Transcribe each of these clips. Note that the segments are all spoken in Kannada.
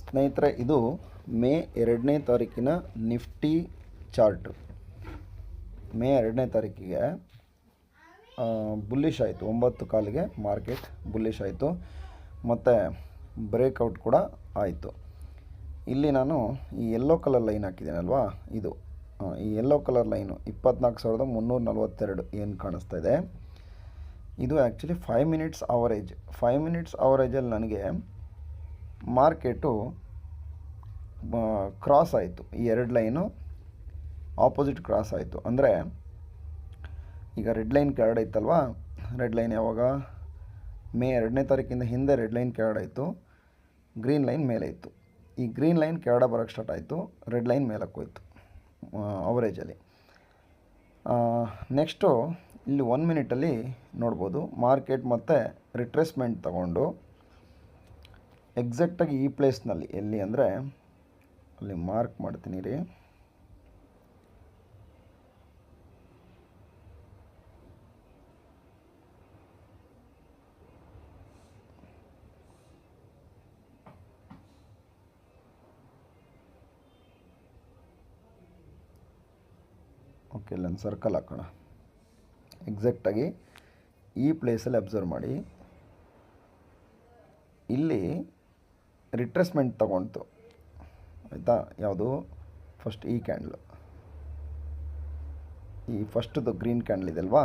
ಸ್ನೇಹಿತರೆ, ಇದು ಮೇ 2ನೇ ತಾರೀಕಿನ ನಿಫ್ಟಿ ಚಾರ್ಟು. ಮೇ 2ನೇ ತಾರೀಕಿಗೆ ಬುಲ್ಲಿಶ್ ಆಯಿತು. 9 ಕಾಲಿಗೆ ಮಾರ್ಕೆಟ್ ಬುಲ್ಲಿಶ್ ಆಯಿತು ಮತ್ತು ಬ್ರೇಕ್ಔಟ್ ಕೂಡ ಆಯಿತು. ಇಲ್ಲಿ ನಾನು ಈ ಯೆಲ್ಲೋ ಕಲರ್ ಲೈನ್ ಹಾಕಿದ್ದೀನಲ್ವಾ, ಇದು ಈ ಯೆಲ್ಲೋ ಕಲರ್ ಲೈನು 24,342 ಏನು ಕಾಣಿಸ್ತಾ ಇದೆ, ಇದು ಆ್ಯಕ್ಚುಲಿ 5 ಮಿನಿಟ್ಸ್ ಅವರೇಜ್. 5 ಮಿನಿಟ್ಸ್ ಅವರೇಜಲ್ಲಿ ನನಗೆ ಮಾರ್ಕೆಟು ಕ್ರಾಸ್ ಆಯಿತು. ಈ ಎರಡು ಲೈನು ಆಪೋಸಿಟ್ ಕ್ರಾಸ್ ಆಯಿತು. ಅಂದರೆ ಈಗ ರೆಡ್ ಲೈನ್ ಕೆಳಗಡೆ ಇತ್ತಲ್ವಾ, ರೆಡ್ ಲೈನ್ ಯಾವಾಗ ಮೇ 2ನೇ ತಾರೀಕಿಂದ ಹಿಂದೆ ರೆಡ್ ಲೈನ್ ಕೆಳಗಡೆ ಇತ್ತು, ಗ್ರೀನ್ ಲೈನ್ ಮೇಲೆ ಇತ್ತು. ಈ ಗ್ರೀನ್ ಲೈನ್ ಕೆಳಗಡೆ ಬರೋಕ್ಕೆ ಸ್ಟಾರ್ಟ್ ಆಯಿತು, ರೆಡ್ ಲೈನ್ ಮೇಲಕ್ಕೆ ಹೋಯಿತು ಅವರೇಜಲ್ಲಿ. ನೆಕ್ಸ್ಟು ಇಲ್ಲಿ 1 ಮಿನಿಟಲ್ಲಿ ನೋಡ್ಬೋದು ಮಾರ್ಕೆಟ್ ಮತ್ತು ರಿಟ್ರೇಸ್ಮೆಂಟ್ ತಗೊಂಡು ಎಕ್ಸಾಕ್ಟಾಗಿ ಈ ಪ್ಲೇಸ್ನಲ್ಲಿ, ಎಲ್ಲಿ ಅಂದರೆ ಅಲ್ಲಿ ಮಾರ್ಕ್ ಮಾಡ್ತೀನಿ ರೀ, ಓಕೆ ಇಲ್ಲೊಂದು ಸರ್ಕಲ್ ಹಾಕೋಣ. ಎಕ್ಸಾಕ್ಟಾಗಿ ಈ ಪ್ಲೇಸಲ್ಲಿ ಅಬ್ಸರ್ವ್ ಮಾಡಿ, ಇಲ್ಲಿ ರಿಟ್ರೇಸ್ಮೆಂಟ್ ತಗೊಳ್ತು ಆಯಿತಾ. ಯಾವುದು ಫಸ್ಟ್ ಈ ಕ್ಯಾಂಡ್ಲು, ಈ ಫಸ್ಟ್ದು ಗ್ರೀನ್ ಕ್ಯಾಂಡ್ಲ್ ಇದೆ ಅಲ್ವಾ,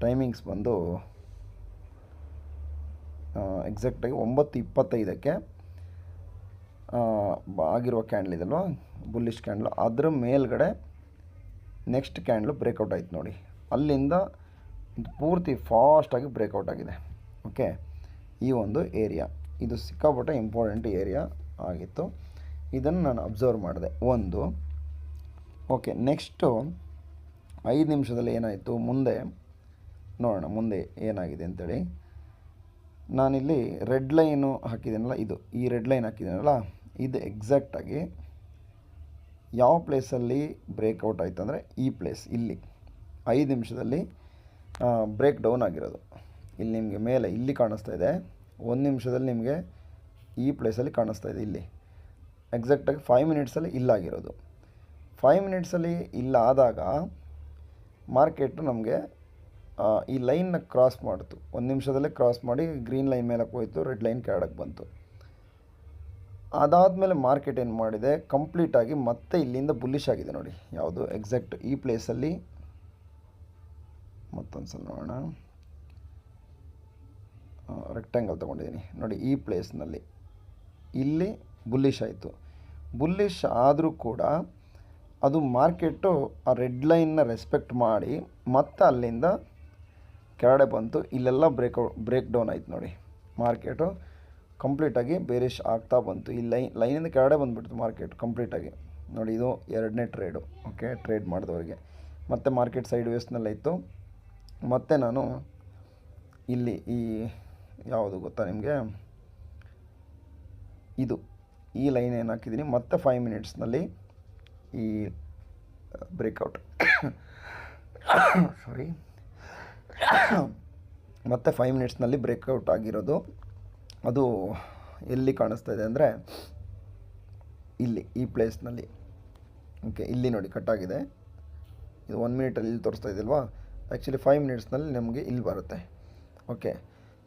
ಟೈಮಿಂಗ್ಸ್ ಬಂದು ಎಕ್ಸಾಕ್ಟಾಗಿ 9:25ಕ್ಕೆ ಆಗಿರುವ ಕ್ಯಾಂಡ್ಲ್ ಇದಲ್ವಾ, ಬುಲ್ಲಿಶ್ ಕ್ಯಾಂಡ್ಲು, ಅದರ ಮೇಲ್ಗಡೆ ನೆಕ್ಸ್ಟ್ ಕ್ಯಾಂಡ್ಲು ಬ್ರೇಕೌಟ್ ಆಯಿತು ನೋಡಿ. ಅಲ್ಲಿಂದ ಪೂರ್ತಿ ಫಾಸ್ಟಾಗಿ ಬ್ರೇಕೌಟ್ ಆಗಿದೆ. ಓಕೆ, ಈ ಒಂದು ಏರಿಯಾ ಇದು ಸಿಕ್ಕಾಪಟ್ಟೆ ಇಂಪಾರ್ಟೆಂಟ್ ಏರಿಯಾ ಆಗಿತ್ತು. ಇದನ್ನು ನಾನು ಅಬ್ಸರ್ವ್ ಮಾಡಿದೆ ಒಂದು. ಓಕೆ, ನೆಕ್ಸ್ಟು 5 ನಿಮಿಷದಲ್ಲಿ ಏನಾಯಿತು ಮುಂದೆ ನೋಡೋಣ, ಮುಂದೆ ಏನಾಗಿದೆ ಅಂತೇಳಿ. ನಾನಿಲ್ಲಿ ರೆಡ್ ಲೈನು ಹಾಕಿದ್ದೀನಲ್ಲ, ಇದು ಈ ರೆಡ್ ಲೈನ್ ಹಾಕಿದ್ದೀನಲ್ಲ, ಇದು ಎಕ್ಸಾಕ್ಟಾಗಿ ಯಾವ ಪ್ಲೇಸಲ್ಲಿ ಬ್ರೇಕ್ಔಟ್ ಆಯಿತು ಅಂದರೆ ಈ ಪ್ಲೇಸ್, ಇಲ್ಲಿ 5 ನಿಮಿಷದಲ್ಲಿ ಬ್ರೇಕ್ ಡೌನ್ ಆಗಿರೋದು. ಇಲ್ಲಿ ನಿಮಗೆ ಮೇಲೆ ಇಲ್ಲಿ ಕಾಣಿಸ್ತಾ ಇದೆ, 1 ನಿಮಿಷದಲ್ಲಿ ನಿಮಗೆ ಈ ಪ್ಲೇಸಲ್ಲಿ ಕಾಣಿಸ್ತಾ ಇದೆ. ಇಲ್ಲಿ ಎಕ್ಸಾಕ್ಟಾಗಿ 5 ಮಿನಿಟ್ಸಲ್ಲಿ ಇಲ್ಲಾಗಿರೋದು. 5 ಮಿನಿಟ್ಸಲ್ಲಿ ಇಲ್ಲಾದಾಗ ಮಾರ್ಕೆಟು ನಮಗೆ ಈ ಲೈನ್ನ ಕ್ರಾಸ್ ಮಾಡ್ತು. 1 ನಿಮಿಷದಲ್ಲೇ ಕ್ರಾಸ್ ಮಾಡಿ ಗ್ರೀನ್ ಲೈನ್ ಮೇಲಕ್ಕೆ ಹೋಯಿತು, ರೆಡ್ ಲೈನ್ ಕೆಳಗಡೆ ಬಂತು. ಅದಾದಮೇಲೆ ಮಾರ್ಕೆಟ್ ಏನು ಮಾಡಿದೆ, ಕಂಪ್ಲೀಟಾಗಿ ಮತ್ತೆ ಇಲ್ಲಿಂದ ಬುಲ್ಲಿಶ್ ಆಗಿದೆ ನೋಡಿ. ಯಾವುದು ಎಕ್ಸಾಕ್ಟ್ ಈ ಪ್ಲೇಸಲ್ಲಿ, ಮತ್ತೊಂದು ಸಲ ನೋಡೋಣ, ರೆಕ್ಟ್ಯಾಂಗಲ್ ತೊಗೊಂಡಿದ್ದೀನಿ ನೋಡಿ. ಈ ಪ್ಲೇಸ್ನಲ್ಲಿ ಇಲ್ಲಿ ಬುಲ್ಲಿಶ್ ಆಯಿತು. ಬುಲ್ಲಿಶ್ ಆದರೂ ಕೂಡ ಅದು ಮಾರ್ಕೆಟು ಆ ರೆಡ್ ಲೈನ್ನ ರೆಸ್ಪೆಕ್ಟ್ ಮಾಡಿ ಮತ್ತೆ ಅಲ್ಲಿಂದ ಕೆಳಗಡೆ ಬಂತು. ಇಲ್ಲೆಲ್ಲ ಬ್ರೇಕ್ ಡೌನ್ ಆಯಿತು ನೋಡಿ. ಮಾರ್ಕೆಟು ಕಂಪ್ಲೀಟಾಗಿ ಬೇರಿಶ್ ಆಗ್ತಾ ಬಂತು. ಈ ಲೈನಿಂದ ಕೆಳಗಡೆ ಬಂದುಬಿಡ್ತು ಮಾರ್ಕೆಟ್ ಕಂಪ್ಲೀಟಾಗಿ ನೋಡಿ. ಇದು 2ನೇ ಟ್ರೇಡು. ಓಕೆ, ಟ್ರೇಡ್ ಮಾಡಿದವರಿಗೆ. ಮತ್ತು ಮಾರ್ಕೆಟ್ ಸೈಡ್ ವೇಸ್ನಲ್ಲಿತ್ತು. ಮತ್ತು ನಾನು ಇಲ್ಲಿ ಈ ಯಾವುದು ಗೊತ್ತಾ ನಿಮಗೆ, ಇದು ಈ ಲೈನ್ ಏನು ಹಾಕಿದ್ದೀನಿ, ಮತ್ತು 5 ಮಿನಿಟ್ಸ್ನಲ್ಲಿ ಈ ಬ್ರೇಕ್ಔಟ್ ಸಾರಿ ಮತ್ತು 5 ಮಿನಿಟ್ಸ್ನಲ್ಲಿ ಬ್ರೇಕ್ಔಟ್ ಆಗಿರೋದು. ಅದು ಎಲ್ಲಿ ಕಾಣಿಸ್ತಾ ಇದೆ ಅಂದರೆ ಇಲ್ಲಿ ಈ ಪ್ಲೇಸ್ನಲ್ಲಿ. ಓಕೆ, ಇಲ್ಲಿ ನೋಡಿ ಕಟ್ಟಾಗಿದೆ. ಇದು 1 ಮಿನಿಟಲ್ಲಿ ಇಲ್ಲಿ ತೋರಿಸ್ತಾ ಇದೆಯಲ್ವಾ, ಆ್ಯಕ್ಚುಲಿ 5 ಮಿನಿಟ್ಸ್ನಲ್ಲಿ ನಮಗೆ ಇಲ್ಲಿ ಬರುತ್ತೆ. ಓಕೆ,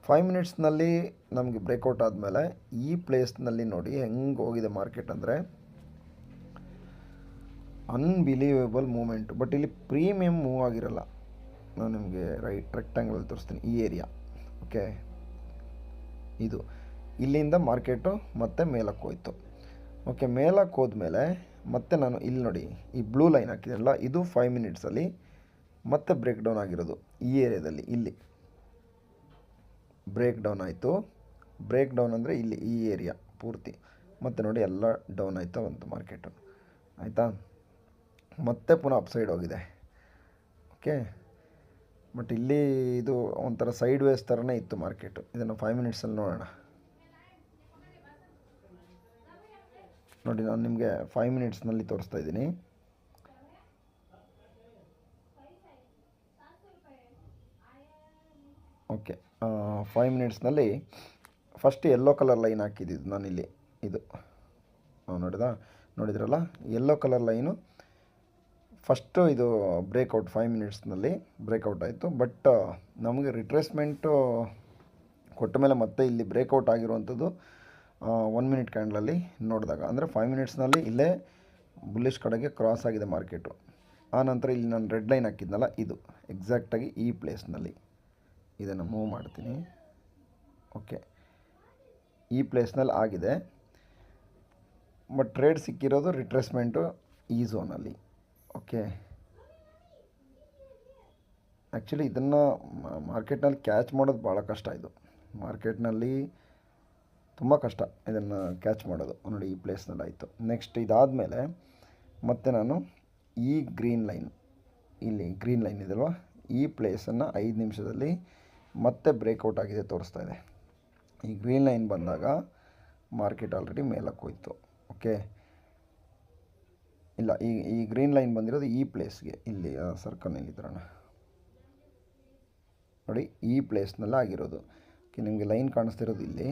5 ಮಿನಿಟ್ಸ್ನಲ್ಲಿ ನಮಗೆ ಬ್ರೇಕ್ಔಟ್ ಆದಮೇಲೆ ಈ ಪ್ಲೇಸ್ನಲ್ಲಿ ನೋಡಿ ಹೆಂಗೆ ಹೋಗಿದೆ ಮಾರ್ಕೆಟ್ ಅಂದರೆ ಅನ್ಬಿಲೀವೇಬಲ್ ಮೂಮೆಂಟ್. ಬಟ್ ಇಲ್ಲಿ ಪ್ರೀಮಿಯಮ್ ಮೂವ್ ಆಗಿರಲ್ಲ. ನಾನು ನಿಮಗೆ ರೆಕ್ಟ್ಯಾಂಗಲಲ್ಲಿ ತೋರಿಸ್ತೀನಿ ಈ ಏರಿಯಾ. ಓಕೆ, ಇದು ಇಲ್ಲಿಂದ ಮಾರ್ಕೆಟು ಮತ್ತೆ ಮೇಲಕ್ಕೆ ಹೋಯಿತು. ಓಕೆ, ಮೇಲಕ್ಕೆ ಹೋದ್ಮೇಲೆ ಮತ್ತೆ ನಾನು ಇಲ್ಲಿ ನೋಡಿ ಈ ಬ್ಲೂ ಲೈನ್ ಹಾಕಿದೆಯಲ್ಲ, ಇದು 5 ಮಿನಿಟ್ಸಲ್ಲಿ ಮತ್ತೆ ಬ್ರೇಕ್ ಡೌನ್ ಆಗಿರೋದು. ಈ ಏರಿಯಾದಲ್ಲಿ ಇಲ್ಲಿ ಬ್ರೇಕ್ ಡೌನ್ ಆಯಿತು. ಬ್ರೇಕ್ ಡೌನ್ ಅಂದರೆ ಇಲ್ಲಿ ಈ ಏರಿಯಾ ಪೂರ್ತಿ. ಮತ್ತು ನೋಡಿ ಎಲ್ಲ ಡೌನ್ ಆಯಿತಾ ಬಂತು ಮಾರ್ಕೆಟು, ಆಯಿತಾ. ಮತ್ತೆ ಪುನಃ ಅಪ್ಸೈಡ್ ಹೋಗಿದೆ. ಓಕೆ, ಬಟ್ ಇಲ್ಲಿ ಇದು ಒಂಥರ ಸೈಡ್ ವೇಸ್ ಥರನೇ ಇತ್ತು ಮಾರ್ಕೆಟು. ಇದನ್ನು 5 ಮಿನಿಟ್ಸಲ್ಲಿ ನೋಡೋಣ ನೋಡಿ. ನಾನು ನಿಮಗೆ 5 ಮಿನಿಟ್ಸ್ನಲ್ಲಿ ತೋರಿಸ್ತಾ ಇದ್ದೀನಿ. ಓಕೆ, 5 ಮಿನಿಟ್ಸ್ನಲ್ಲಿ ಫಸ್ಟ್ ಯೆಲ್ಲೋ ಕಲರ್ ಲೈನ್ ಹಾಕಿದ್ದು ನಾನಿಲ್ಲಿ ಇದು ನೋಡಿದ್ರಲ್ಲ ಯೆಲ್ಲೋ ಕಲರ್ ಲೈನು ಫಸ್ಟು ಇದು ಬ್ರೇಕೌಟ್ 5 ಮಿನಿಟ್ಸ್ನಲ್ಲಿ ಬ್ರೇಕೌಟ್ ಆಯಿತು. ಬಟ್ ನಮಗೆ ರಿಟ್ರೇಸ್ಮೆಂಟು ಕೊಟ್ಟ ಮೇಲೆ ಮತ್ತೆ ಇಲ್ಲಿ ಬ್ರೇಕೌಟ್ ಆಗಿರುವಂಥದ್ದು 1 ಮಿನಿಟ್ ಕ್ಯಾಂಡಲಲ್ಲಿ ನೋಡಿದಾಗ, ಅಂದರೆ 5 ಮಿನಿಟ್ಸ್ನಲ್ಲಿ ಇಲ್ಲೇ ಬುಲ್ಲಿಶ್ ಕಡೆಗೆ ಕ್ರಾಸ್ ಆಗಿದೆ ಮಾರ್ಕೆಟು. ಆ ನಂತರ ಇಲ್ಲಿ ನಾನು ರೆಡ್ ಲೈನ್ ಹಾಕಿದ್ನಲ್ಲ, ಇದು ಎಕ್ಸಾಕ್ಟಾಗಿ ಈ ಪ್ಲೇಸ್ನಲ್ಲಿ ಇದನ್ನು ಮೂವ್ ಮಾಡ್ತೀನಿ. ಓಕೆ, ಈ ಪ್ಲೇಸ್ನಲ್ಲಿ ಆಗಿದೆ. ಬಟ್ ಟ್ರೇಡ್ ಸಿಕ್ಕಿರೋದು ರಿಟ್ರೇಸ್ಮೆಂಟು ಈ ಝೋನಲ್ಲಿ. ಓಕೆ, ಆ್ಯಕ್ಚುಲಿ ಇದನ್ನು ಮಾರ್ಕೆಟ್ನಲ್ಲಿ ಕ್ಯಾಚ್ ಮಾಡೋದು ಭಾಳ ಕಷ್ಟ. ಇದು ಮಾರ್ಕೆಟ್ನಲ್ಲಿ ತುಂಬ ಕಷ್ಟ ಇದನ್ನು ಕ್ಯಾಚ್ ಮಾಡೋದು. ನೋಡಿ, ಈ ಪ್ಲೇಸ್ನಲ್ಲಿ ಆಯಿತು. ನೆಕ್ಸ್ಟ್ ಇದಾದಮೇಲೆ ಮತ್ತೆ ನಾನು ಈ ಗ್ರೀನ್ ಲೈನ್, ಇಲ್ಲಿ ಗ್ರೀನ್ ಲೈನ್ ಇದಲ್ವ, ಈ ಪ್ಲೇಸನ್ನು 5 ನಿಮಿಷದಲ್ಲಿ ಮತ್ತೆ ಬ್ರೇಕೌಟ್ ಆಗಿದೆ ತೋರಿಸ್ತಾ ಇದೆ. ಈ ಗ್ರೀನ್ ಲೈನ್ ಬಂದಾಗ ಮಾರ್ಕೆಟ್ ಆಲ್ರೆಡಿ ಮೇಲಕ್ಕೆ ಹೋಯ್ತು. ಓಕೆ, ಇಲ್ಲ, ಈ ಗ್ರೀನ್ ಲೈನ್ ಬಂದಿರೋದು ಈ ಪ್ಲೇಸ್ಗೆ, ಇಲ್ಲಿ ಸರ್ಕಲ್ನಲ್ಲಿ ಇದ್ರಣ ನೋಡಿ, ಈ ಪ್ಲೇಸ್ನಲ್ಲ ಆಗಿರೋದು. ಓಕೆ, ನಿಮಗೆ ಲೈನ್ ಕಾಣಿಸ್ತಿರೋದು ಇಲ್ಲಿ,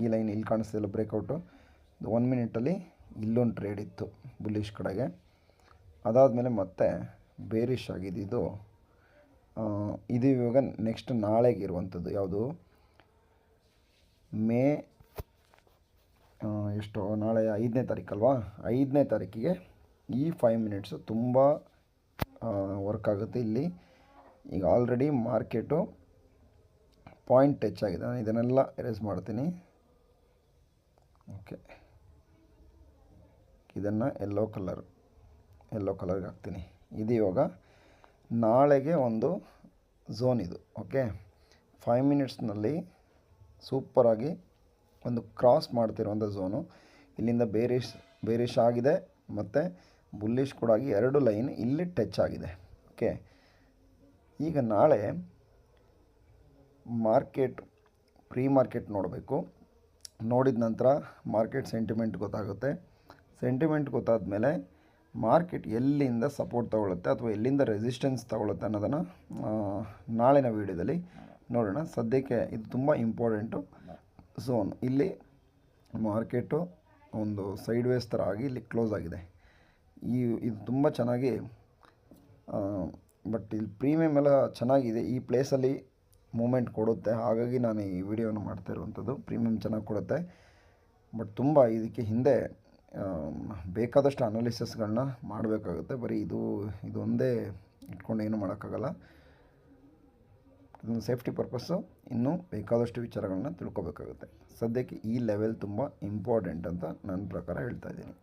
ಈ ಲೈನ್ ಇಲ್ಲಿ ಕಾಣಿಸ್ತಿಲ್ಲ ಬ್ರೇಕೌಟು. 1 ಮಿನಿಟಲ್ಲಿ ಇಲ್ಲೊಂದು ಟ್ರೇಡ್ ಇತ್ತು ಬುಲ್ಲಿಶ್ ಕಡೆಗೆ. ಅದಾದಮೇಲೆ ಮತ್ತೆ ಬೇರಿಶ್ ಆಗಿದೆ ಇದು. ಇದು ಇವಾಗ ನೆಕ್ಸ್ಟ್ ನಾಳೆಗೆ ಇರುವಂಥದ್ದು. ಯಾವುದು, ಮೇ ಎಷ್ಟು, ನಾಳೆ 5ನೇ ತಾರೀಕಲ್ವಾ, 5ನೇ ತಾರೀಕಿಗೆ ಈ 5 ಮಿನಿಟ್ಸು ತುಂಬ ವರ್ಕ್ ಆಗುತ್ತೆ. ಇಲ್ಲಿ ಈಗ ಆಲ್ರೆಡಿ ಮಾರ್ಕೆಟು ಪಾಯಿಂಟ್ ಟಚ್ ಆಗಿದೆ. ನಾನು ಇದನ್ನೆಲ್ಲ ಎರೇಸ್ ಮಾಡ್ತೀನಿ. ಓಕೆ, ಇದನ್ನು ಯೆಲ್ಲೋ ಕಲರ್ಗೆ ಹಾಕ್ತೀನಿ. ಇದು ಇವಾಗ ನಾಳೆಗೆ ಒಂದು ಝೋನ್ ಇದು. ಓಕೆ, 5 ಮಿನಿಟ್ಸ್ನಲ್ಲಿ ಸೂಪರಾಗಿ ಒಂದು ಕ್ರಾಸ್ ಮಾಡ್ತಿರುವಂಥ ಝೋನು. ಇಲ್ಲಿಂದ ಬೇರಿಶ್ ಆಗಿದೆ ಮತ್ತು ಬುಲ್ಲಿಶ್ ಕೂಡ ಆಗಿ 2 ಲೈನ್ ಇಲ್ಲಿ ಟಚ್ ಆಗಿದೆ. ಓಕೆ, ಈಗ ನಾಳೆ ಪ್ರೀ ಮಾರ್ಕೆಟ್ ನೋಡಬೇಕು. ನೋಡಿದ ನಂತರ ಮಾರ್ಕೆಟ್ ಸೆಂಟಿಮೆಂಟ್ ಗೊತ್ತಾಗುತ್ತೆ. ಸೆಂಟಿಮೆಂಟ್ ಗೊತ್ತಾದ ಮೇಲೆ ಮಾರ್ಕೆಟ್ ಎಲ್ಲಿಂದ ಸಪೋರ್ಟ್ ತೊಗೊಳುತ್ತೆ ಅಥವಾ ಎಲ್ಲಿಂದ ರೆಸಿಸ್ಟೆನ್ಸ್ ತೊಗೊಳುತ್ತೆ ಅನ್ನೋದನ್ನು ನಾಳಿನ ವೀಡಿಯೋದಲ್ಲಿ ನೋಡೋಣ. ಸದ್ಯಕ್ಕೆ ಇದು ತುಂಬ ಇಂಪಾರ್ಟೆಂಟು ಝೋನ್. ಇಲ್ಲಿ ಮಾರ್ಕೆಟು ಒಂದು ಸೈಡ್ ವೇಸ್ ಥರ ಆಗಿ ಇಲ್ಲಿ ಕ್ಲೋಸ್ ಆಗಿದೆ. ಇದು ತುಂಬ ಚೆನ್ನಾಗಿ, ಬಟ್ ಇಲ್ಲಿ ಪ್ರೀಮಿಯಮ್ ಎಲ್ಲ ಚೆನ್ನಾಗಿದೆ. ಈ ಪ್ಲೇಸಲ್ಲಿ ಮೂಮೆಂಟ್ ಕೊಡುತ್ತೆ, ಹಾಗಾಗಿ ನಾನು ಈ ವಿಡಿಯೋನ ಮಾಡ್ತಾ ಇರುವಂಥದ್ದು. ಪ್ರೀಮಿಯಮ್ ಚೆನ್ನಾಗಿ ಕೊಡುತ್ತೆ. ಬಟ್ ತುಂಬ ಇದಕ್ಕೆ ಹಿಂದೆ ಬೇಕಾದಷ್ಟು ಅನಾಲಿಸಿಸ್ಗಳನ್ನ ಮಾಡಬೇಕಾಗುತ್ತೆ. ಬರೀ ಇದೊಂದೇ ಇಟ್ಕೊಂಡು ಏನೂ ಮಾಡೋಕ್ಕಾಗಲ್ಲ. ಇದೊಂದು ಸೇಫ್ಟಿ ಪರ್ಪಸ್ಸು, ಇನ್ನೂ ಬೇಕಾದಷ್ಟು ವಿಚಾರಗಳನ್ನ ತಿಳ್ಕೊಬೇಕಾಗುತ್ತೆ. ಸದ್ಯಕ್ಕೆ ಈ ಲೆವೆಲ್ ತುಂಬ ಇಂಪಾರ್ಟೆಂಟ್ ಅಂತ ನನ್ನ ಪ್ರಕಾರ ಹೇಳ್ತಾ ಇದ್ದೀನಿ.